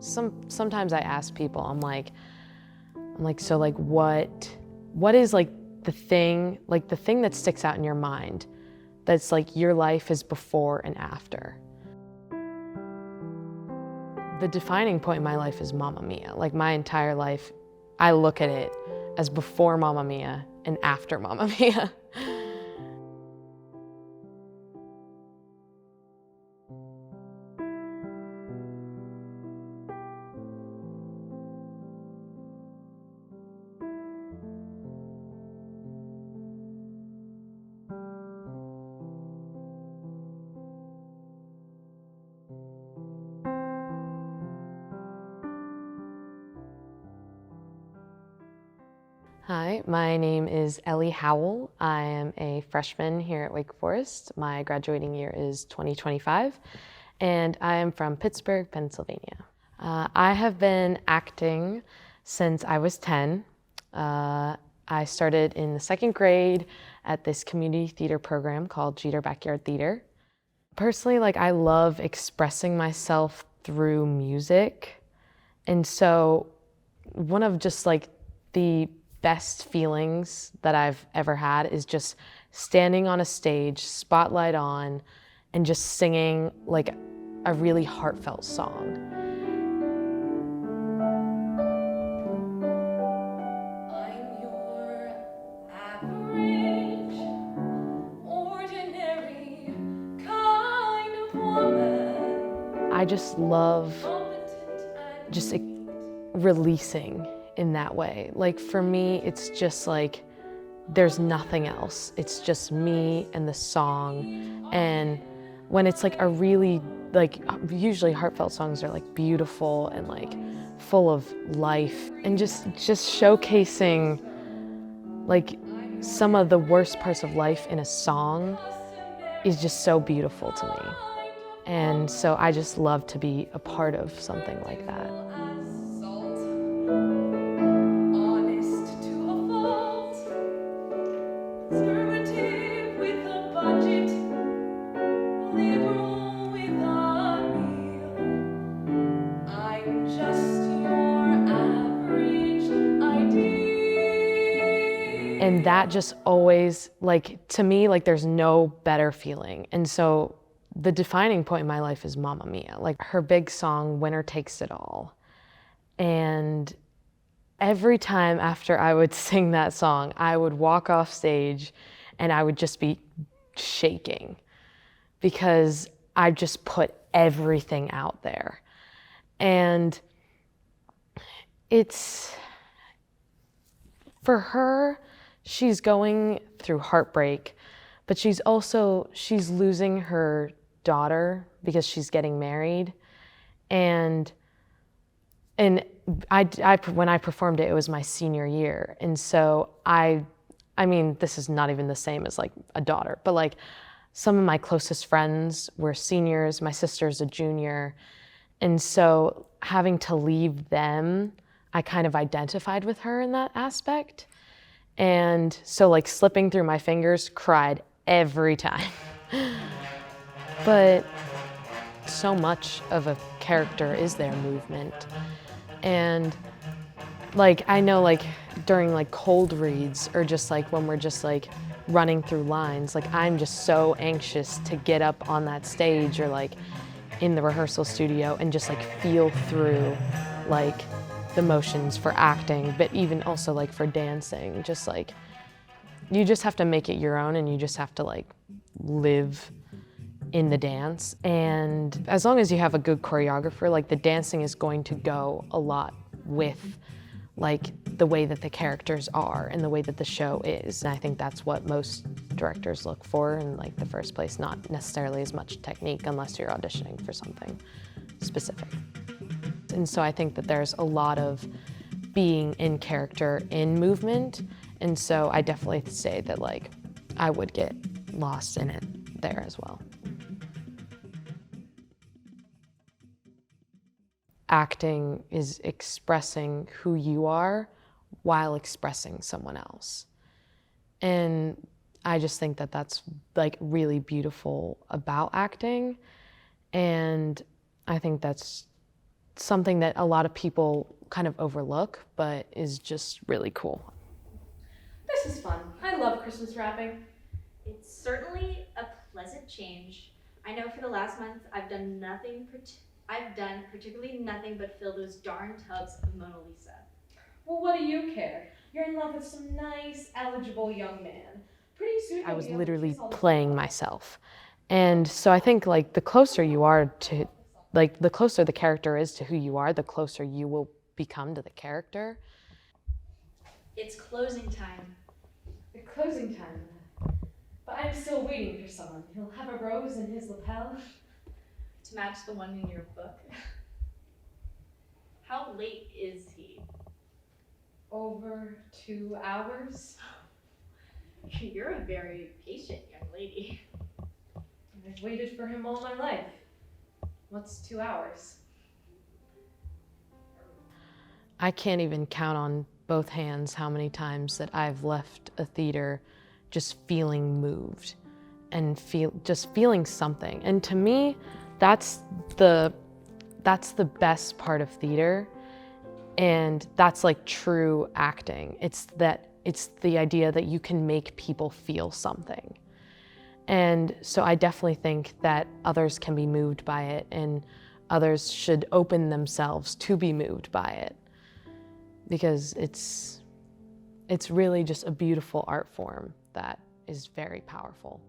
Sometimes I ask people, I'm like, so like what is like the thing that sticks out in your mind that's like your life is before and after? The defining point in my life is Mamma Mia. Like my entire life, I look at it as before Mamma Mia and after Mamma Mia. Hi, my name is Ellie Howell. I am a freshman here at Wake Forest. My graduating year is 2025, and I am from Pittsburgh, Pennsylvania. I have been acting since I was 10. I started in the second grade at this community theater program called Jeter Backyard Theater. Personally, like I love expressing myself through music. And so one of just like the best feelings that I've ever had is just standing on a stage, spotlight on, and just singing like a really heartfelt song. I'm your average, ordinary kind of woman. I just love just releasing in that way. Like for me, it's just like, there's nothing else. It's just me and the song. And when it's like a really, like usually heartfelt songs are like beautiful and like full of life and just showcasing like some of the worst parts of life in a song is just so beautiful to me. And so I just love to be a part of something like that. And that just always, like, to me, like, there's no better feeling. And so the defining point in my life is Mamma Mia, like her big song, Winner Takes It All. And every time after I would sing that song, I would walk off stage and I would just be shaking because I just put everything out there. And it's, for her, she's going through heartbreak, but she's losing her daughter because she's getting married. And I when I performed it, it was my senior year. And so I mean, this is not even the same as like a daughter, but like some of my closest friends were seniors, my sister's a junior. And so having to leave them, I kind of identified with her in that aspect. And so like slipping through my fingers, cried every time. But so much of a character is their movement. And like, I know like during like cold reads or just like when we're just like running through lines, like I'm just so anxious to get up on that stage or like in the rehearsal studio and just like feel through like the motions for acting, but even also like for dancing, just like, you just have to make it your own and you just have to like live in the dance. And as long as you have a good choreographer, like the dancing is going to go a lot with like the way that the characters are and the way that the show is. And I think that's what most directors look for in like the first place, not necessarily as much technique unless you're auditioning for something specific. And so I think that there's a lot of being in character in movement. And so I definitely say that like I would get lost in it there as well. Acting is expressing who you are while expressing someone else. And I just think that that's like really beautiful about acting. And I think that's something that a lot of people kind of overlook, but is just really cool. This is fun. I love Christmas wrapping. It's certainly a pleasant change. I know for the last month I've done particularly nothing but fill those darn tubs of Mona Lisa. Well, what do you care? You're in love with some nice, eligible young man. Pretty soon I you'll was be able to literally kiss all those playing girls. myself. And so I think like the closer you are to, like the closer the character is to who you are, the closer you will become to the character. It's closing time. The closing time. But I'm still waiting for someone. He'll have a rose in his lapel. To match the one in your book. How late is he? Over 2 hours. You're a very patient young lady. I've waited for him all my life. What's 2 hours? I can't even count on both hands how many times that I've left a theater just feeling moved and feeling something. And to me, that's the best part of theater. And that's like true acting. It's the idea that you can make people feel something. And so I definitely think that others can be moved by it, and others should open themselves to be moved by it, because it's really just a beautiful art form that is very powerful.